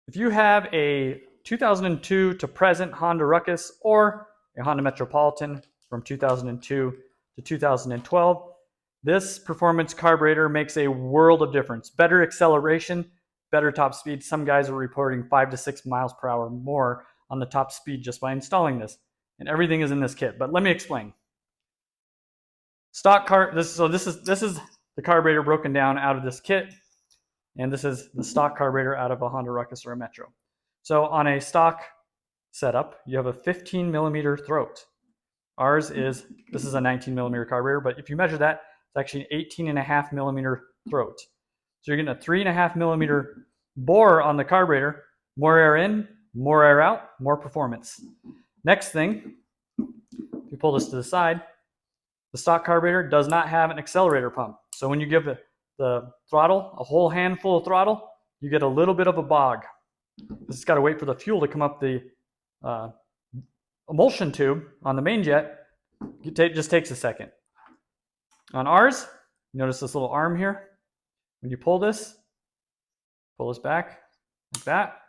If you have a 2002 to present Honda Ruckus or a Honda Metropolitan from 2002 to 2012, this performance carburetor makes a world of difference. Better acceleration, better top speed. Some guys are reporting 5 to 6 miles per hour more on the top speed just by installing this. And everything is in this kit. But let me explain. This is the carburetor broken down out of this kit. And this is the stock carburetor out of a Honda Ruckus or a Metro. So on a stock setup, you have a 15 millimeter throat. This is a 19 millimeter carburetor, but if you measure that, it's actually an 18.5 millimeter throat. So you're getting a 3.5 millimeter bore on the carburetor, more air in, more air out, more performance. Next thing, if you pull this to the side, the stock carburetor does not have an accelerator pump. So when you give the throttle, a whole handful of throttle, you get a little bit of a bog. It's got to wait for the fuel to come up the emulsion tube on the main jet. It just takes a second. On ours, notice this little arm here. When you pull this back like that.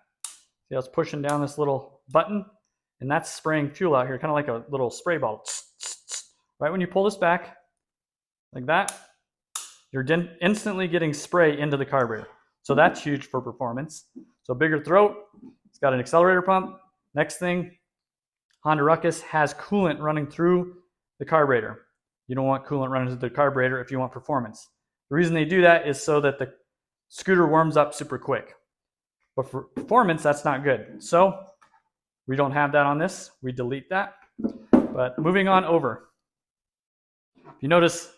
See how it's pushing down this little button? And that's spraying fuel out here, kind of like a little spray bottle. Right when you pull this back, like that, you're instantly getting spray into the carburetor. So that's huge for performance. So bigger throat, it's got an accelerator pump. Next thing, Honda Ruckus has coolant running through the carburetor. You don't want coolant running through the carburetor if you want performance. The reason they do that is so that the scooter warms up super quick. But for performance, that's not good. So we don't have that on this. We delete that. But moving on over. If you notice,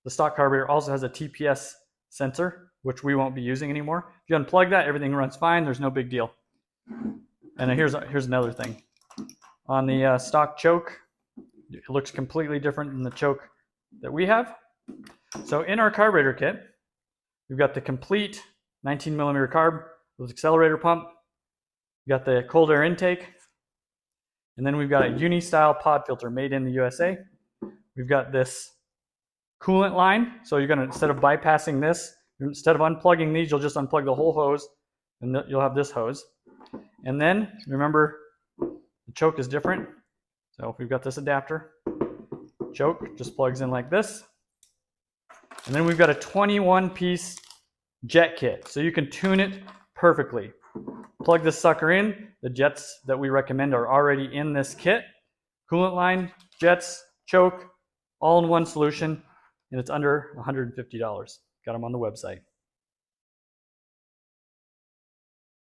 the stock carburetor also has a TPS sensor, which we won't be using anymore. If you unplug that, everything runs fine. There's no big deal. And here's another thing. On the stock choke, it looks completely different than the choke that we have. So in our carburetor kit, we've got the complete 19 millimeter carb with accelerator pump. We've got the cold air intake. And then we've got a uni-style pod filter made in the USA. We've got this coolant line. So you're going to, instead of bypassing this, instead of unplugging these, you'll just unplug the whole hose and you'll have this hose. And then remember, the choke is different. So if we've got this adapter, choke just plugs in like this. And then we've got a 21-piece jet kit. So you can tune it perfectly. Plug this sucker in. The jets that we recommend are already in this kit. Coolant line, jets, choke, all in one solution. And it's under $150. Got them on the website.